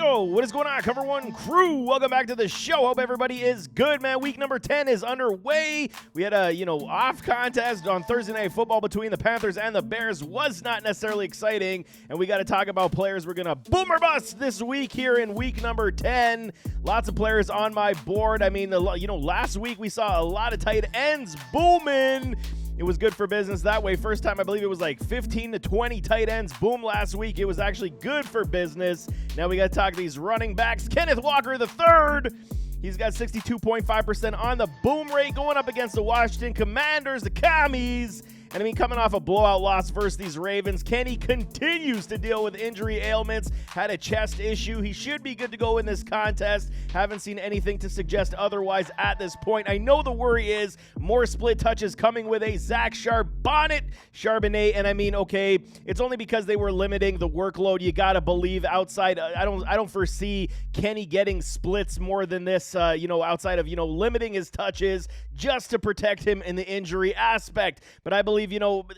go. What is going on, Cover One crew? Welcome back to the show. Hope everybody is good, man. Week number 10 is underway. We had a, off contest on Thursday Night Football between the Panthers and the Bears. Was not necessarily exciting, and we got to talk about players we're going to boom or bust this week here in week number 10. Lots of players on my board. I mean, last week we saw a lot of tight ends booming. It was good for business that way. First time, I believe it was like 15 to 20 tight ends. Boom, last week. It was actually good for business. Now we got to talk these running backs. Kenneth Walker III. He's got 62.5% on the boom rate going up against the Washington Commanders, the Commies. And I mean, coming off a blowout loss versus these Ravens, Kenny continues to deal with injury ailments, had a chest issue. He should be good to go in this contest. Haven't seen anything to suggest otherwise at this point. I know the worry is more split touches coming with a Zach Charbonnet. And I mean, okay, it's only because they were limiting the workload. You got to believe outside. I don't foresee Kenny getting splits more than this, outside of, limiting his touches just to protect him in the injury aspect. But I believe,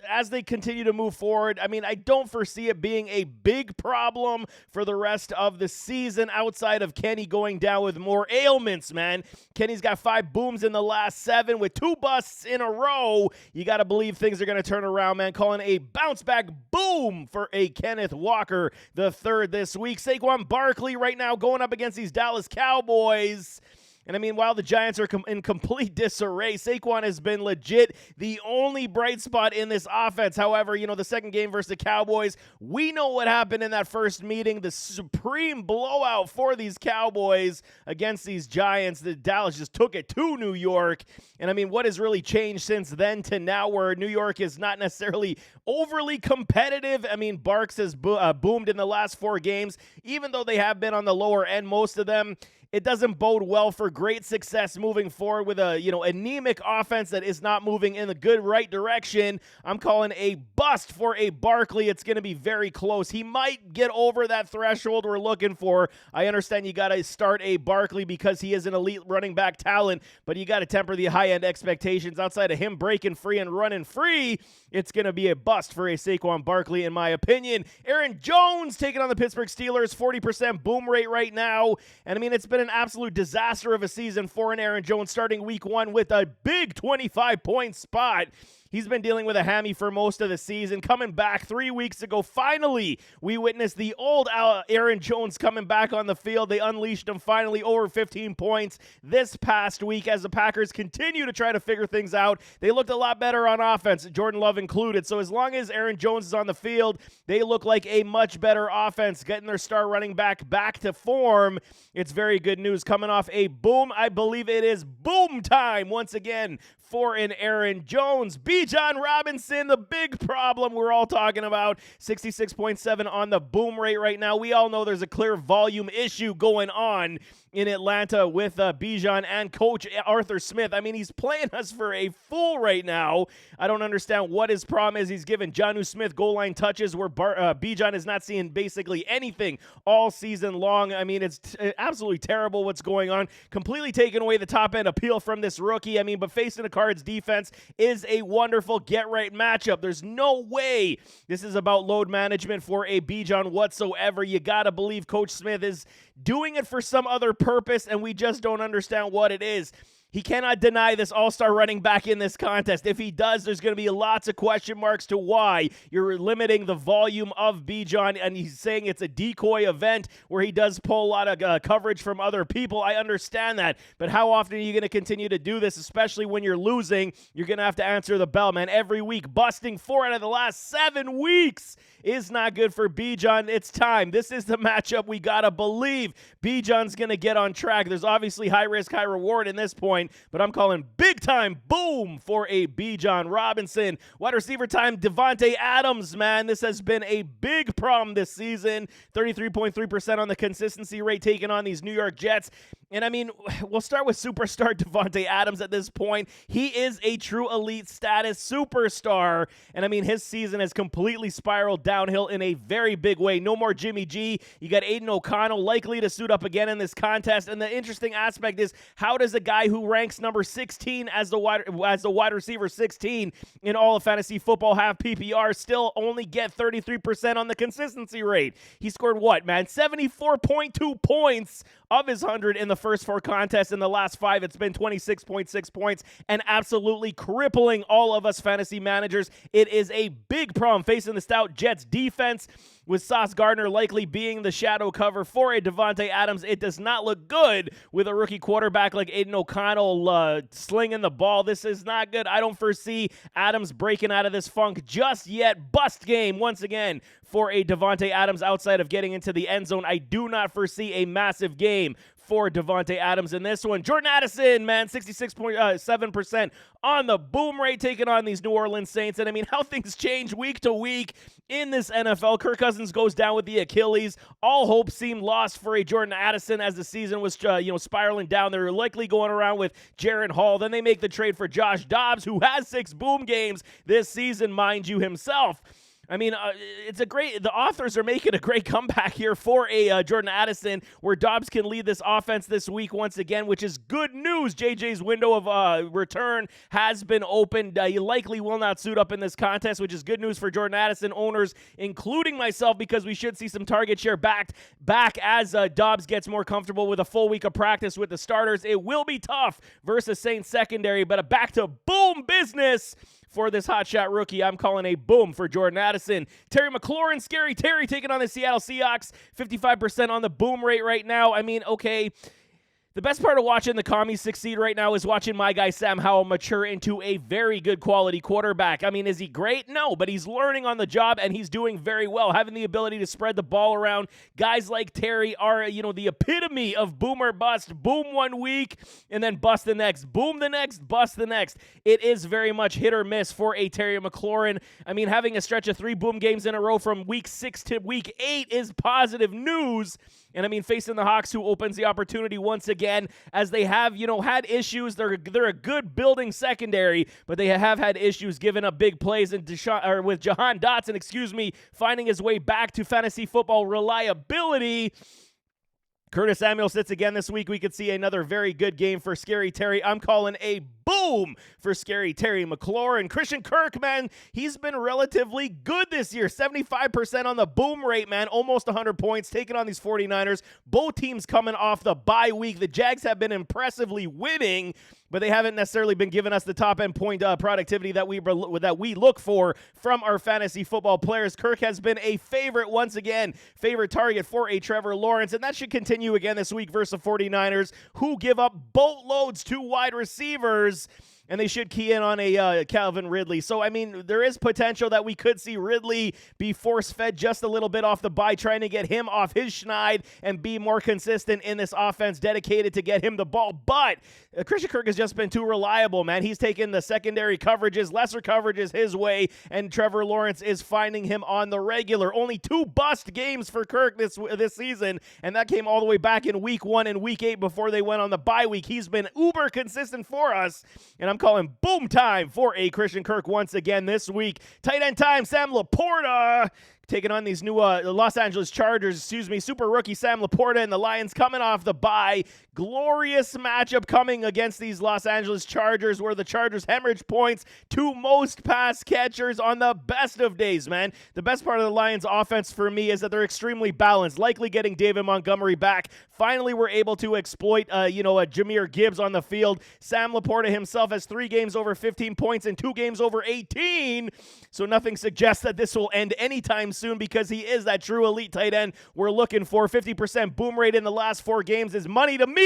as they continue to move forward, I mean, I don't foresee it being a big problem for the rest of the season outside of Kenny going down with more ailments, man. Kenny's got 5 booms in the last 7 with 2 busts in a row. You got to believe things are going to turn around, man. Calling a bounce back boom for a Kenneth Walker III this week. Saquon Barkley right now going up against these Dallas Cowboys. And I mean, while the Giants are in complete disarray, Saquon has been legit the only bright spot in this offense. However, the second game versus the Cowboys, we know what happened in that first meeting. The supreme blowout for these Cowboys against these Giants. The Dallas just took it to New York. And I mean, what has really changed since then to now where New York is not necessarily overly competitive? I mean, Barks has boomed in the last 4 games, even though they have been on the lower end, most of them. It doesn't bode well for great success moving forward with a, anemic offense that is not moving in the good right direction. I'm calling a bust for a Barkley. It's going to be very close. He might get over that threshold we're looking for. I understand you got to start a Barkley because he is an elite running back talent, but you got to temper the high-end expectations. Outside of him breaking free and running free, it's going to be a bust for a Saquon Barkley, in my opinion. Aaron Jones taking on the Pittsburgh Steelers, 40% boom rate right now. And I mean, it's been an absolute disaster of a season for an Aaron Jones starting week 1 with a big 25-point spot. He's been dealing with a hammy for most of the season. Coming back 3 weeks ago, finally, we witnessed the old Aaron Jones coming back on the field. They unleashed him finally over 15 points this past week as the Packers continue to try to figure things out. They looked a lot better on offense, Jordan Love included. So as long as Aaron Jones is on the field, they look like a much better offense, getting their star running back to form. It's very good news. Coming off a boom, I believe it is boom time once again for an Aaron Jones. Bijan Robinson, the big problem we're all talking about, 66.7 on the boom rate right now. We all know there's a clear volume issue going on in Atlanta with Bijan and Coach Arthur Smith. I mean, he's playing us for a fool right now. I don't understand what his problem is. He's given Jonnu Smith goal line touches where Bijan is not seeing basically anything all season long. I mean, it's absolutely terrible what's going on. Completely taking away the top-end appeal from this rookie. I mean, but facing the Cards defense is a wonderful get-right matchup. There's no way this is about load management for a Bijan whatsoever. You got to believe Coach Smith is doing it for some other purpose, and we just don't understand what it is. He cannot deny this all-star running back in this contest. If he does, there's going to be lots of question marks to why you're limiting the volume of Bijan, and he's saying it's a decoy event where he does pull a lot of coverage from other people. I understand that, but how often are you going to continue to do this, especially when you're losing? You're going to have to answer the bell, man. Every week, busting 4 out of the last 7 weeks is not good for Bijan. It's time. This is the matchup we got to believe. Bijan's going to get on track. There's obviously high risk, high reward in this point, but I'm calling big time boom for a Bijan Robinson. Wide receiver time, Devontae Adams, man. This has been a big problem this season. 33.3% on the consistency rate taking on these New York Jets. And I mean, we'll start with superstar Devontae Adams at this point. He is a true elite status superstar. And I mean, his season has completely spiraled downhill in a very big way. No more Jimmy G. You got Aiden O'Connell likely to suit up again in this contest. And the interesting aspect is, how does a guy who ranks number 16 as the wide receiver 16 in all of fantasy football, half PPR, still only get 33% on the consistency rate. He scored what, man? 74.2 points of his 100 in the first 4 contests. In the last 5, it's been 26.6 points and absolutely crippling all of us fantasy managers. It is a big problem facing the stout Jets defense, with Sauce Gardner likely being the shadow cover for a Davante Adams. It does not look good with a rookie quarterback like Aiden O'Connell slinging the ball. This is not good. I don't foresee Adams breaking out of this funk just yet. Bust game once again for a Davante Adams outside of getting into the end zone. I do not foresee a massive game for Davante Adams in this one. Jordan Addison, man, 66.7% on the boom rate, taking on these New Orleans Saints. And I mean, how things change week to week in this NFL. Kirk Cousins goes down with the Achilles. All hope seemed lost for a Jordan Addison as the season was, spiraling down. They're likely going around with Jaron Hall. Then they make the trade for Josh Dobbs, who has 6 boom games this season, mind you, himself. I mean, the authors are making a great comeback here for a Jordan Addison, where Dobbs can lead this offense this week once again, which is good news. JJ's window of return has been opened. He likely will not suit up in this contest, which is good news for Jordan Addison owners, including myself, because we should see some target share back as Dobbs gets more comfortable with a full week of practice with the starters. It will be tough versus Saints secondary, but a back to boom business for this hotshot rookie. I'm calling a boom for Jordan Addison. Terry McLaurin, Scary Terry, taking on the Seattle Seahawks. 55% on the boom rate right now. I mean, okay, the best part of watching the commies succeed right now is watching my guy Sam Howell mature into a very good quality quarterback. I mean, is he great? No, but he's learning on the job, and he's doing very well, having the ability to spread the ball around. Guys like Terry are, the epitome of boom or bust. Boom one week, and then bust the next. Boom the next, bust the next. It is very much hit or miss for a Terry McLaurin. I mean, having a stretch of 3 boom games in a row from week 6 to week 8 is positive news. And I mean, facing the Hawks, who opens the opportunity once again, as they have, had issues. They're a good building secondary, but they have had issues giving up big plays, and with Jahan Dotson, finding his way back to fantasy football reliability. Curtis Samuel sits again this week. We could see another very good game for Scary Terry. I'm calling a boom for Scary Terry McLaurin. Christian Kirk, man, he's been relatively good this year. 75% on the boom rate, man. Almost 100 points, taking on these 49ers. Both teams coming off the bye week. The Jags have been impressively winning, but they haven't necessarily been giving us the top-end point productivity that we look for from our fantasy football players. Kirk has been a favorite once again, favorite target for a Trevor Lawrence, and that should continue again this week versus the 49ers, who give up boatloads to wide receivers, and they should key in on a Calvin Ridley. So, I mean, there is potential that we could see Ridley be force-fed just a little bit off the bye, trying to get him off his schneid and be more consistent in this offense, dedicated to get him the ball. But Christian Kirk has just been too reliable, man. He's taken the secondary coverages, lesser coverages his way, and Trevor Lawrence is finding him on the regular. Only 2 bust games for Kirk this season, and that came all the way back in week 1 and week 8 before they went on the bye week. He's been uber consistent for us, and I'm calling boom time for a Christian Kirk once again this week. Tight end time, Sam Laporta taking on these new Los Angeles Chargers, super rookie Sam Laporta and the Lions coming off the bye. Glorious matchup coming against these Los Angeles Chargers, where the Chargers hemorrhage points to most pass catchers on the best of days, man. The best part of the Lions offense for me is that they're extremely balanced, likely getting David Montgomery back. Finally, we're able to exploit, a Jahmyr Gibbs on the field. Sam Laporta himself has 3 games over 15 points and 2 games over 18, so nothing suggests that this will end anytime soon, because he is that true elite tight end we're looking for. 50% boom rate in the last 4 games is money to me.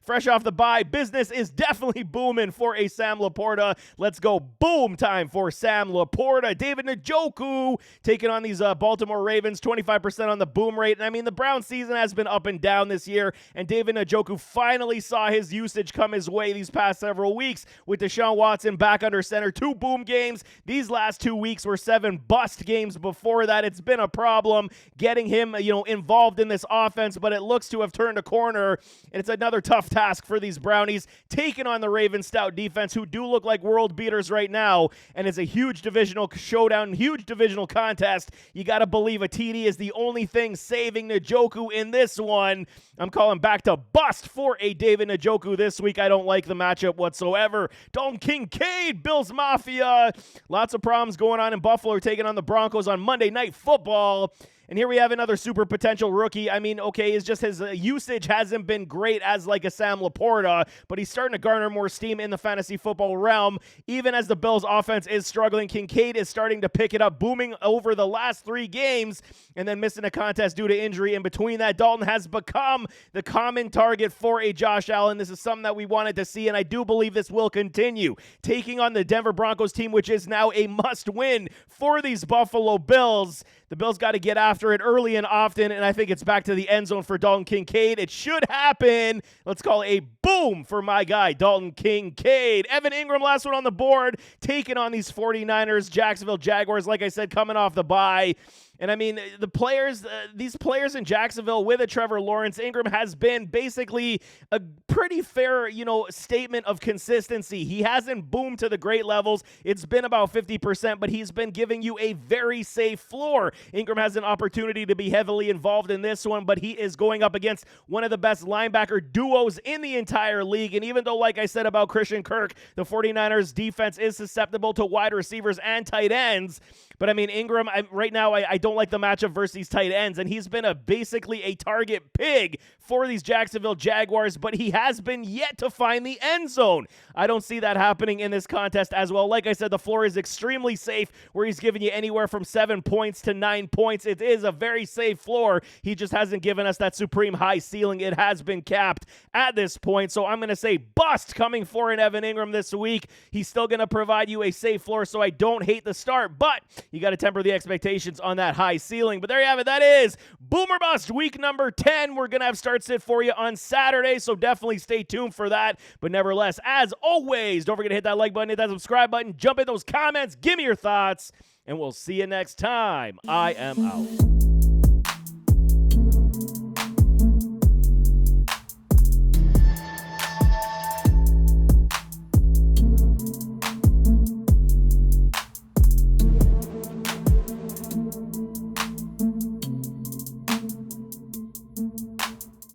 Fresh off the bye, business is definitely booming for a Sam Laporta. Let's go boom time for Sam Laporta. David Njoku taking on these Baltimore Ravens, 25% on the boom rate. And I mean, the Browns season has been up and down this year, and David Njoku finally saw his usage come his way these past several weeks with Deshaun Watson back under center. 2 boom games. These last 2 weeks were 7 bust games before that. It's been a problem getting him, involved in this offense, but it looks to have turned a corner, and it's another tough task for these Brownies, taking on the Ravens' stout defense, who do look like world beaters right now, and it's a huge divisional showdown, huge divisional contest. You got to believe a TD is the only thing saving Njoku in this one. I'm calling back to bust for a David Njoku this week. I don't like the matchup whatsoever. Dalton Kincaid, Bills Mafia. Lots of problems going on in Buffalo, taking on the Broncos on Monday Night Football. And here we have another super potential rookie. I mean, okay, it's just his usage hasn't been great as like a Sam Laporta, but he's starting to garner more steam in the fantasy football realm. Even as the Bills offense is struggling, Kincaid is starting to pick it up, booming over the last 3 games, and then missing a contest due to injury. In between that, Dalton has become the common target for a Josh Allen. This is something that we wanted to see, and I do believe this will continue. Taking on the Denver Broncos team, which is now a must-win for these Buffalo Bills. The Bills got to get after it early and often, and I think it's back to the end zone for Dalton Kincaid. It should happen. Let's call it a boom for my guy, Dalton Kincaid. Evan Ingram, last one on the board, taking on these 49ers, Jacksonville Jaguars, like I said, coming off the bye. And I mean, these players in Jacksonville with a Trevor Lawrence, Ingram has been basically a pretty fair, statement of consistency. He hasn't boomed to the great levels. It's been about 50%, but he's been giving you a very safe floor. Ingram has an opportunity to be heavily involved in this one, but he is going up against one of the best linebacker duos in the entire league. And even though, like I said about Christian Kirk, the 49ers defense is susceptible to wide receivers and tight ends, but I mean, Ingram, right now, I don't like the matchup versus these tight ends, and he's been basically a target pig for these Jacksonville Jaguars, but he has been yet to find the end zone. I don't see that happening in this contest as well. Like I said, the floor is extremely safe, where he's giving you anywhere from 7 points to 9 points. It is a very safe floor. He just hasn't given us that supreme high ceiling. It has been capped at this point, so I'm going to say bust coming for an Evan Ingram this week. He's still going to provide you a safe floor, so I don't hate the start, but you got to temper the expectations on that high ceiling. But there you have it. That is Boomer Bust week number 10. We're going to have start sit for you on Saturday, so definitely stay tuned for that. But nevertheless, as always, don't forget to hit that like button, hit that subscribe button, jump in those comments, give me your thoughts, and we'll see you next time. I am out.